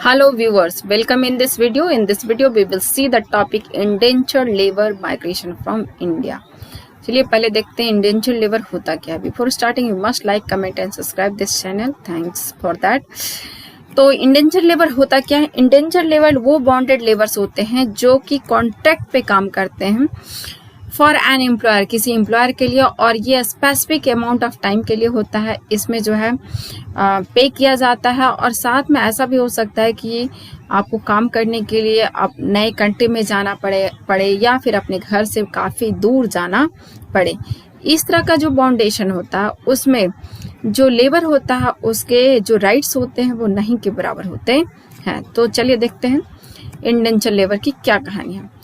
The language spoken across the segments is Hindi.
Hello viewers, welcome in this video. In this video we will see the topic indentured labor migration from India. चलिए पहले देखते हैं indentured labor होता क्या है. Before starting you must like, comment and subscribe this channel. Thanks for that. तो indentured labor होता क्या है? Indentured labor वो bonded laborers होते हैं जो कि कॉन्ट्रैक्ट पे काम करते हैं फॉर एन एम्प्लॉयर, किसी एम्प्लॉयर के लिए, और ये स्पेसिफिक अमाउंट ऑफ टाइम के लिए होता है. इसमें जो है पे किया जाता है, और साथ में ऐसा भी हो सकता है कि आपको काम करने के लिए आप नए कंट्री में जाना पड़े या फिर अपने घर से काफ़ी दूर जाना पड़े. इस तरह का जो बाउंडेशन होता है उसमें जो लेबर होता है उसके जो राइट्स होते हैं वो नहीं के बराबर होते हैं. तो चलिए देखते हैं इंडेंचर लेबर की क्या कहानी है.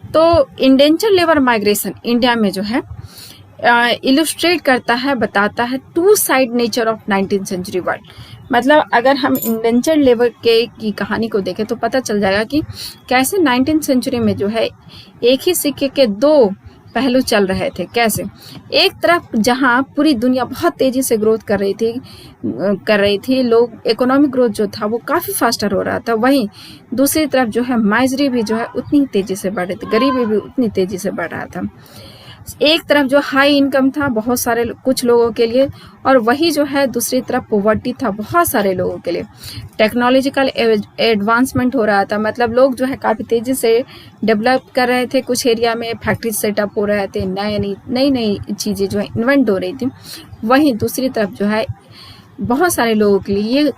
तो इंडेंचर लेबर माइग्रेशन इंडिया में जो है इलस्ट्रेट करता है, बताता है two side nature of 19th century world. मतलब अगर हम इंडेंचर लेबर की कहानी को देखें तो पता चल जाएगा कि कैसे 19th सेंचुरी में जो है एक ही सिक्के के दो पहलू चल रहे थे. कैसे? एक तरफ जहां पूरी दुनिया बहुत तेजी से ग्रोथ कर रही थी, लोग इकोनॉमिक ग्रोथ जो था वो काफी फास्टर हो रहा था, वहीं दूसरी तरफ जो है माइजरी भी जो है उतनी तेजी से बढ़ रही थी, गरीबी भी उतनी तेजी से बढ़ रहा था. एक तरफ जो हाई इनकम था बहुत सारे कुछ लोगों के लिए, और वही जो है दूसरी तरफ पॉवर्टी था बहुत सारे लोगों के लिए. टेक्नोलॉजिकल एडवांसमेंट हो रहा था, मतलब लोग जो है काफ़ी तेज़ी से डेवलप कर रहे थे, कुछ एरिया में फैक्ट्री सेटअप हो रहे थे, नई चीज़ें जो है इन्वेंट हो रही थी. वहीं दूसरी तरफ जो है बहुत सारे लोगों के लिए ये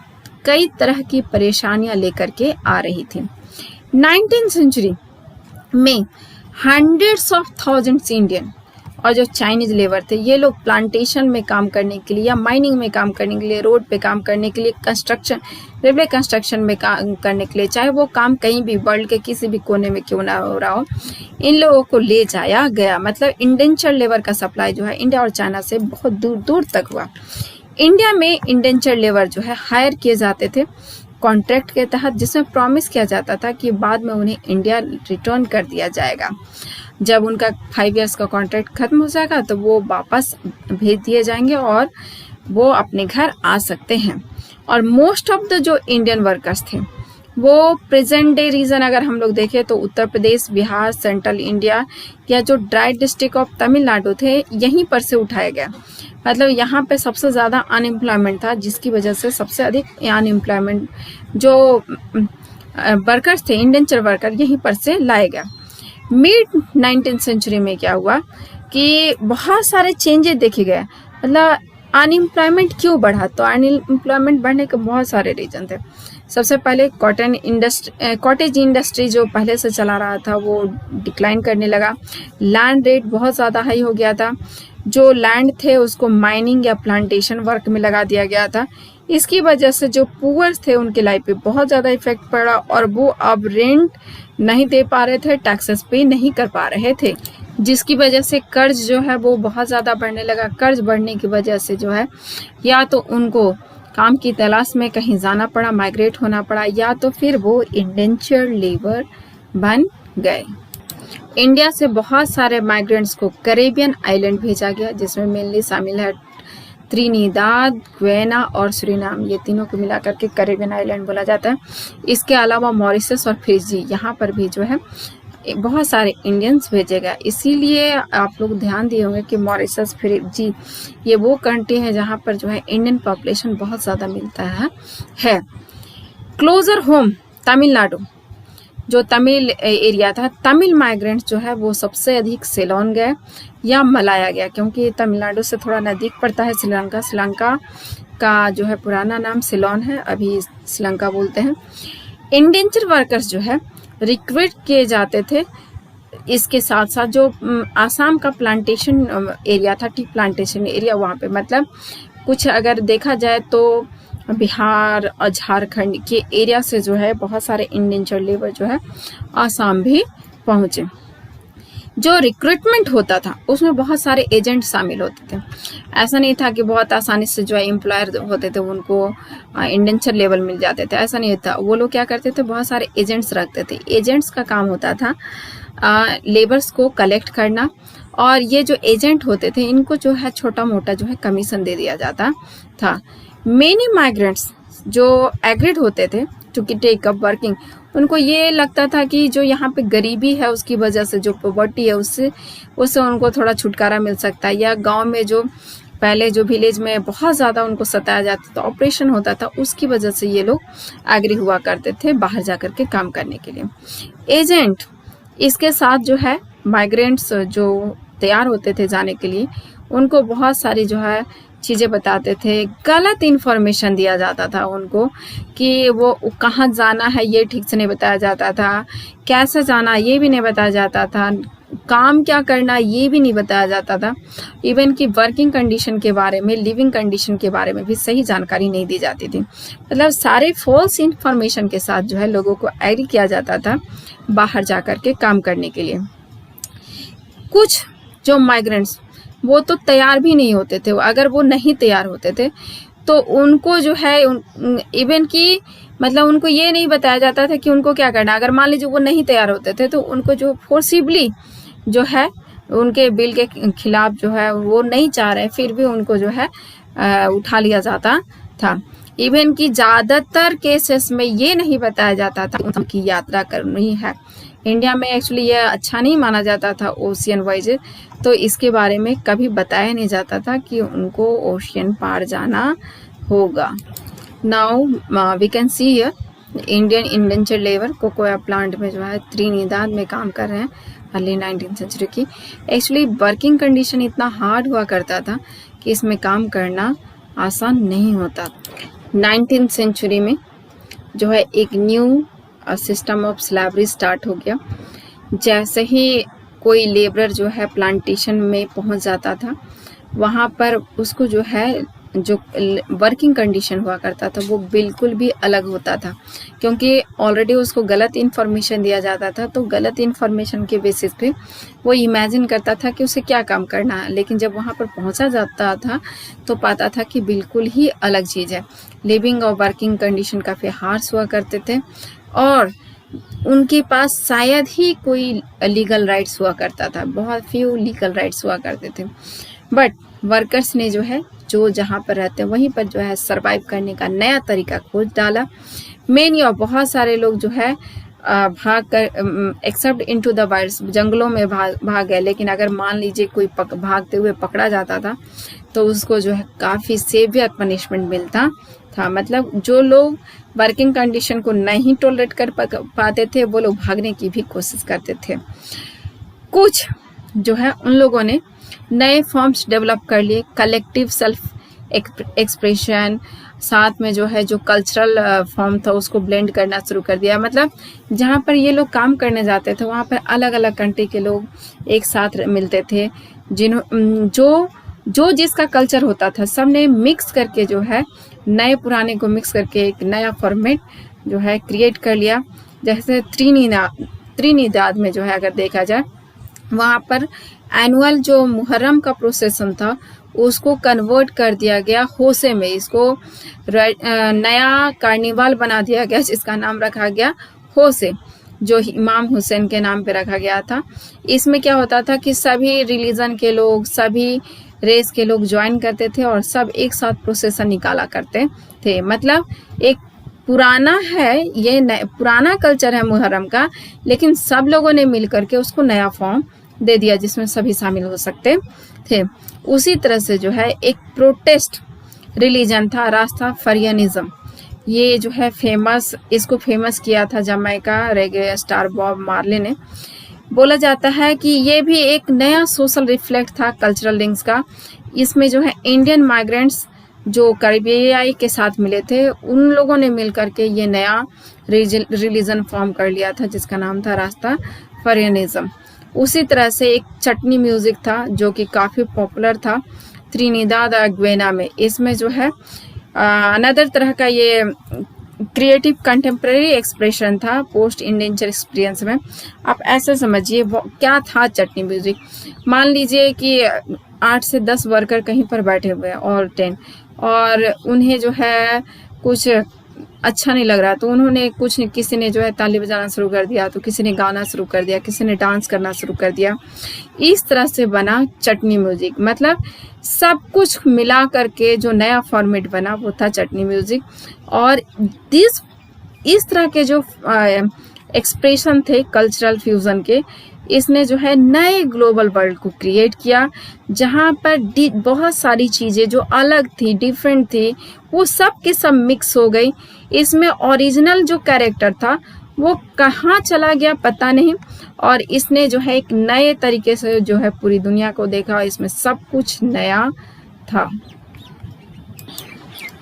कई तरह की परेशानियां लेकर के आ रही थी. 19th सेंचुरी में हंड्रेड्स ऑफ थाउजेंड्स इंडियन और जो चाइनीज लेबर थे, ये लोग प्लांटेशन में काम करने के लिए या माइनिंग में काम करने के लिए, रोड पे काम करने के लिए, कंस्ट्रक्शन, रेलवे कंस्ट्रक्शन में काम करने के लिए, चाहे वो काम कहीं भी वर्ल्ड के किसी भी कोने में क्यों ना हो रहा हो, इन लोगों को ले जाया गया. मतलब इंडेंचर लेबर का सप्लाई जो है इंडिया और चाइना से बहुत दूर दूर तक हुआ. इंडिया में इंडेंचर लेबर जो है हायर किए जाते थे कॉन्ट्रैक्ट के तहत, जिसमें प्रॉमिस किया जाता था कि बाद में उन्हें इंडिया रिटर्न कर दिया जाएगा. जब उनका 5 इयर्स का कॉन्ट्रैक्ट खत्म हो जाएगा तो वो वापस भेज दिए जाएंगे और वो अपने घर आ सकते हैं. और मोस्ट ऑफ द जो इंडियन वर्कर्स थे वो प्रेजेंट डे रीजन अगर हम लोग देखें तो उत्तर प्रदेश, बिहार, सेंट्रल इंडिया या जो ड्राई डिस्ट्रिक्ट ऑफ तमिलनाडु थे यहीं पर से उठाया गया. मतलब यहाँ पे सबसे ज़्यादा अनएम्प्लॉयमेंट था, जिसकी वजह से सबसे अधिक अनएम्प्लॉयमेंट जो वर्कर्स थे, इंडेंचर वर्कर, यहीं पर से लाए गया. मिड 19th सेंचुरी में क्या हुआ कि बहुत सारे चेंजेस देखे गए. मतलब अनएम्प्लॉयमेंट क्यों बढ़ा? तो अनएम्प्लॉयमेंट बढ़ने के बहुत सारे रीजन थे. सबसे पहले कॉटेज इंडस्ट्री जो पहले से चला रहा था वो डिक्लाइन करने लगा. लैंड रेट बहुत ज़्यादा हाई हो गया था. जो लैंड थे उसको माइनिंग या प्लांटेशन वर्क में लगा दिया गया था. इसकी वजह से जो पुअर्स थे उनके लाइफ पे बहुत ज़्यादा इफेक्ट पड़ा, और वो अब रेंट नहीं दे पा रहे थे, टैक्सेस पे नहीं कर पा रहे थे, जिसकी वजह से कर्ज जो है वो बहुत ज़्यादा बढ़ने लगा. कर्ज बढ़ने की वजह से जो है या तो उनको काम की तलाश में कहीं जाना पड़ा, माइग्रेट होना पड़ा, या तो फिर वो इंडेंचर लेबर बन गए. इंडिया से बहुत सारे माइग्रेंट्स को कैरेबियन आइलैंड भेजा गया, जिसमें मेनली शामिल है त्रिनिदाद, ग्वेना और सुरिनाम. ये तीनों को मिलाकर के कैरेबियन आइलैंड बोला जाता है. इसके अलावा मॉरिशस और फिजी, यहाँ पर भी जो है बहुत सारे इंडियंस भेजे गए. इसीलिए आप लोग ध्यान दिए होंगे कि मॉरिशस, फिजी ये वो कंट्री है जहाँ पर जो है इंडियन पॉपुलेशन बहुत ज़्यादा मिलता है. क्लोजर होम तमिलनाडु, जो तमिल एरिया था, तमिल माइग्रेंट्स जो है वो सबसे अधिक सिलोन गए या मलाया गया, क्योंकि तमिलनाडु से थोड़ा नज़दीक पड़ता है श्रीलंका. श्रीलंका का जो है पुराना नाम सिलोन है, अभी श्रीलंका बोलते हैं. इंडेंचर वर्कर्स जो है रिक्रूट किए जाते थे. इसके साथ साथ जो आसाम का प्लांटेशन एरिया था, टी प्लांटेशन एरिया, वहाँ पे मतलब कुछ अगर देखा जाए तो बिहार और झारखंड के एरिया से जो है बहुत सारे इंडेंचर लेबर जो है आसाम भी पहुँचे. जो रिक्रूटमेंट होता था उसमें बहुत सारे एजेंट शामिल होते थे. ऐसा नहीं था कि बहुत आसानी से जो है एम्प्लॉयर होते थे उनको इंडेंचर लेबर मिल जाते थे, ऐसा नहीं था. वो लोग क्या करते थे, बहुत सारे एजेंट्स रखते थे. एजेंट्स का काम होता था लेबर्स को कलेक्ट करना, और ये जो एजेंट होते थे इनको जो है छोटा मोटा जो है कमीशन दे दिया जाता था. मेनी माइग्रेंट्स जो एग्रीड होते थे टू टेक अप वर्किंग, उनको ये लगता था कि जो यहाँ पे गरीबी है उसकी वजह से, जो पॉवर्टी है उससे उनको थोड़ा छुटकारा मिल सकता है, या गांव में जो पहले जो विलेज में बहुत ज़्यादा उनको सताया जाता था, ऑपरेशन होता था, उसकी वजह से ये लोग एग्री हुआ करते थे बाहर जाकर के काम करने के लिए। एजेंट इसके साथ जो है माइग्रेंट्स जो तैयार होते थे जाने के लिए, उनको बहुत सारी जो है चीज़ें बताते थे, गलत इन्फॉर्मेशन दिया जाता था उनको कि वो कहाँ जाना है ये ठीक से नहीं बताया जाता था, कैसे जाना ये भी नहीं बताया जाता था, काम क्या करना ये भी नहीं बताया जाता था, इवन कि वर्किंग कंडीशन के बारे में, लिविंग कंडीशन के बारे में भी सही जानकारी नहीं दी जाती थी। मतलब सारे फॉल्स इन्फॉर्मेशन के साथ जो है लोगों को एग्री किया जाता था बाहर जाकर के काम करने के लिए। कुछ जो माइग्रेंट्स वो तो तैयार भी नहीं होते थे, अगर वो नहीं तैयार होते थे तो उनको जो है इवन कि मतलब उनको ये नहीं बताया जाता था कि उनको क्या करना। अगर मान लीजिए वो नहीं तैयार होते थे तो उनको जो फोर्सिबली जो है उनके बिल के खिलाफ जो है वो नहीं चाह रहे, फिर भी उनको जो है उठा लिया जाता था। इवन कि ज़्यादातर केसेस में ये नहीं बताया जाता था उनकी यात्रा करनी है। इंडिया में एक्चुअली ये अच्छा नहीं माना जाता था ओशियन वाइज, तो इसके बारे में कभी बताया नहीं जाता था कि उनको ओशियन पार जाना होगा। Now we can see here Indian indentured labour cocoa plant में जो है त्रिनिदाद में काम कर रहे हैं अर्ली 19th सेंचुरी की। एक्चुअली वर्किंग कंडीशन इतना हार्ड हुआ करता था कि इसमें काम करना आसान नहीं होता। 19th सेंचुरी में जो है एक new system of slavery start हो गया। जैसे ही कोई लेबरर जो है प्लांटेशन में पहुंच जाता था, वहाँ पर उसको जो है जो वर्किंग कंडीशन हुआ करता था वो बिल्कुल भी अलग होता था, क्योंकि ऑलरेडी उसको गलत इन्फॉर्मेशन दिया जाता था। तो गलत इन्फॉर्मेशन के बेसिस पे वो इमेजिन करता था कि उसे क्या काम करना है, लेकिन जब वहाँ पर पहुँचा जाता था तो पाता था कि बिल्कुल ही अलग चीज़ है। लिविंग और वर्किंग कंडीशन काफ़ी हार्श हुआ करते थे और उनके पास शायद ही कोई लीगल राइट्स हुआ करता था, बहुत फ्यू लीगल राइट्स हुआ करते थे। बट वर्कर्स ने जो है जो जहाँ पर रहते हैं वहीं पर जो है सरवाइव करने का नया तरीका खोज डाला। मेनी और बहुत सारे लोग जो है भाग कर एक्सेप्ट इनटू द वाइल्ड्स, जंगलों में भाग गए। लेकिन अगर मान लीजिए कोई भागते हुए पकड़ा जाता था तो उसको जो है काफ़ी सेवियर पनिशमेंट मिलता था। मतलब जो लोग वर्किंग कंडीशन को नहीं टॉलरेट कर पाते थे वो लोग भागने की भी कोशिश करते थे। कुछ जो है उन लोगों ने नए फॉर्म्स डेवलप कर लिए, कलेक्टिव सेल्फ एक्सप्रेशन, साथ में जो है जो कल्चरल फॉर्म था उसको ब्लेंड करना शुरू कर दिया। मतलब जहाँ पर ये लोग काम करने जाते थे वहाँ पर अलग अलग कंट्री के लोग एक साथ मिलते थे, जो जिसका कल्चर होता था सब ने मिक्स करके जो है नए पुराने को मिक्स करके एक नया फॉर्मेट जो है क्रिएट कर लिया। जैसे त्रिनिदाद में जो है अगर देखा जाए वहाँ पर एनुअल जो मुहर्रम का प्रोसेसन था उसको कन्वर्ट कर दिया गया होसे में, इसको नया कार्निवाल बना दिया गया जिसका नाम रखा गया होसे, जो इमाम हुसैन के नाम पे रखा गया था। इसमें क्या होता था कि सभी रिलीजन के लोग, सभी रेस के लोग ज्वाइन करते थे और सब एक साथ प्रोसेसन निकाला करते थे। मतलब एक पुराना है, ये पुराना कल्चर है मुहर्रम का, लेकिन सब लोगों ने मिल करके उसको नया फॉर्म दे दिया जिसमें सभी शामिल हो सकते थे। उसी तरह से जो है एक प्रोटेस्ट रिलीजन था रास्ताफरियनिज्म, ये जो है इसको फेमस किया था जमैका रेगे स्टार बॉब मार्ले ने। बोला जाता है कि ये भी एक नया सोशल रिफ्लेक्ट था कल्चरल लिंक्स का। इसमें जो है इंडियन माइग्रेंट्स जो कैरिबियाई के साथ मिले थे उन लोगों ने मिल करके ये नया रिलीजन फॉर्म कर लिया था जिसका नाम था रास्ताफरियनिज्म। उसी तरह से एक चटनी म्यूजिक था जो कि काफ़ी पॉपुलर था त्रिनिदाद ग्वेना में। इसमें जो है अनदर तरह का ये क्रिएटिव कंटेम्प्रेरी एक्सप्रेशन था पोस्ट इंडेंचर एक्सपीरियंस में। आप ऐसे समझिए क्या था चटनी म्यूजिक। मान लीजिए कि 8 से 10 वर्कर कहीं पर बैठे हुए हैं और 10, और उन्हें जो है कुछ अच्छा नहीं लग रहा, तो उन्होंने कुछ, किसी ने जो है ताली बजाना शुरू कर दिया, तो किसी ने गाना शुरू कर दिया, किसी ने डांस करना शुरू कर दिया। इस तरह से बना चटनी म्यूजिक। मतलब सब कुछ मिला करके जो नया फॉर्मेट बना वो था चटनी म्यूजिक। और इस तरह के जो एक्सप्रेशन थे कल्चरल फ्यूजन के, इसने जो है नए ग्लोबल वर्ल्ड को क्रिएट किया, जहाँ पर बहुत सारी चीज़ें जो अलग थी, डिफरेंट थी, वो सब के सब मिक्स हो गई। इसमें ओरिजिनल जो कैरेक्टर था वो कहाँ चला गया पता नहीं, और इसने जो है एक नए तरीके से जो है पूरी दुनिया को देखा। इसमें सब कुछ नया था।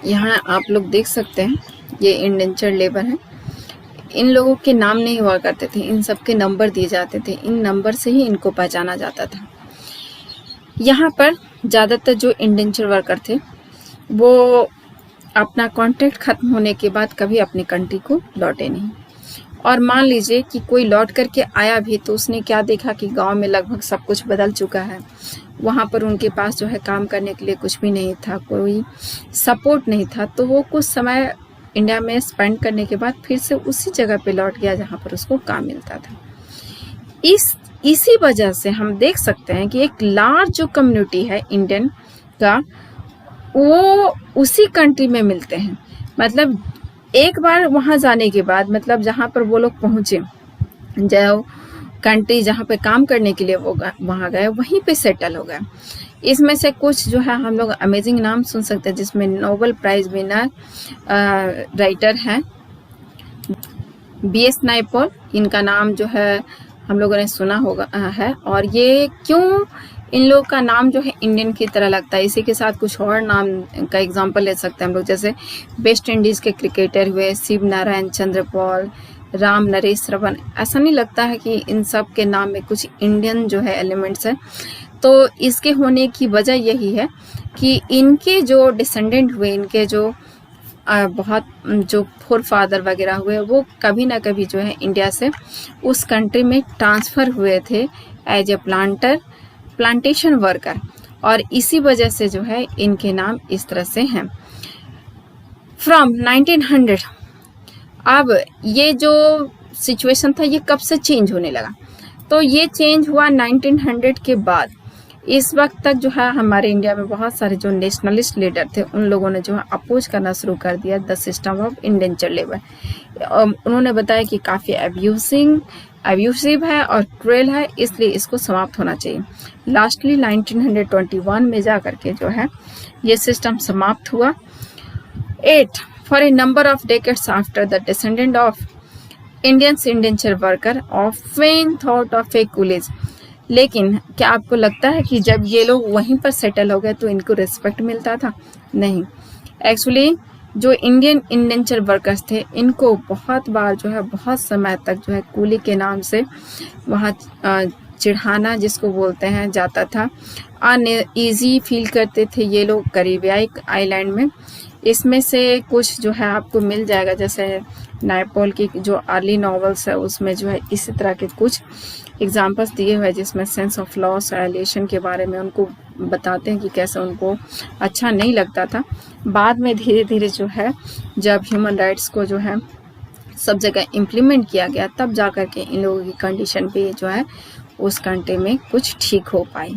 यहाँ आप लोग देख सकते हैं, ये इंडेंचर्ड लेबर है। इन लोगों के नाम नहीं हुआ करते थे, इन सब के नंबर दिए जाते थे, इन नंबर से ही इनको पहचाना जाता था। यहाँ पर ज़्यादातर जो इंडेंचर वर्कर थे वो अपना कॉन्ट्रैक्ट खत्म होने के बाद कभी अपनी कंट्री को लौटे नहीं। और मान लीजिए कि कोई लौट करके आया भी तो उसने क्या देखा कि गांव में लगभग सब कुछ बदल चुका है। वहाँ पर उनके पास जो है काम करने के लिए कुछ भी नहीं था, कोई सपोर्ट नहीं था, तो वो कुछ समय इंडिया में स्पेंड करने के बाद फिर से उसी जगह पे लौट गया जहाँ पर उसको काम मिलता था। इसी वजह से हम देख सकते हैं कि एक लार्ज जो कम्युनिटी है इंडियन का, वो उसी कंट्री में मिलते हैं। मतलब एक बार वहाँ जाने के बाद, मतलब जहाँ पर वो लोग पहुँचे, जो कंट्री जहाँ पे काम करने के लिए वो वहाँ गए, वहीं पे सेटल हो गए। इसमें से कुछ जो है हम लोग अमेजिंग नाम सुन सकते हैं, जिसमें नोबेल प्राइज विनर राइटर हैं B.S. नायपॉल। इनका नाम जो है हम लोगों ने सुना होगा है। और ये क्यों इन लोग का नाम जो है इंडियन की तरह लगता है, इसी के साथ कुछ और नाम का एग्जांपल ले सकते हैं हम लोग। जैसे वेस्ट इंडीज के क्रिकेटर हुए शिव नारायण चंद्र पॉल, राम नरेश रमन। ऐसा नहीं लगता है कि इन सब के नाम में कुछ इंडियन जो है एलिमेंट्स है। तो इसके होने की वजह यही है कि इनके जो डिसेंडेंट हुए, इनके जो बहुत जो फोर फादर वगैरह हुए, वो कभी ना कभी जो है इंडिया से उस कंट्री में ट्रांसफ़र हुए थे एज ए प्लांटेशन वर्कर। और इसी वजह से जो है इनके नाम इस तरह से हैं। फ्रॉम 1900, अब ये जो सिचुएशन था ये कब से चेंज होने लगा, तो ये चेंज हुआ 1900 के बाद। इस वक्त तक जो है हमारे इंडिया में बहुत सारे जो नेशनलिस्ट लीडर थे, उन लोगों ने जो है अपोज करना शुरू कर दिया the system of indenture labour. उन्होंने बताया कि काफ़ी अब्यूसिव है और क्रूएल है, इसलिए इसको समाप्त होना चाहिए। लास्टली 1921 में जा करके जो है ये सिस्टम समाप्त हुआ। 8 for a number of decades after, the descendant of Indians indentured worker often thought of a coolage। लेकिन क्या आपको लगता है कि जब ये लोग वहीं पर सेटल हो गए तो इनको रिस्पेक्ट मिलता था? नहीं। एक्चुअली जो इंडियन इंडेंचर वर्कर्स थे, इनको बहुत बार जो है बहुत समय तक जो है कूली के नाम से वहाँ चिढ़ाना जिसको बोलते हैं जाता था। अनईजी फील करते थे ये लोग करीबियाई आइलैंड में। इसमें से कुछ जो है आपको मिल जाएगा, जैसे नायपॉल की जो अर्ली नॉवेल्स है उसमें जो है इसी तरह के कुछ एग्जाम्पल्स दिए हुए हैं, जिसमें सेंस ऑफ लॉस एलिएशन के बारे में उनको बताते हैं कि कैसे उनको अच्छा नहीं लगता था। बाद में धीरे धीरे जो है जब ह्यूमन राइट्स को जो है सब जगह इम्प्लीमेंट किया गया, तब जा कर के इन लोगों की कंडीशन भी जो है उस कंट्री में कुछ ठीक हो पाई।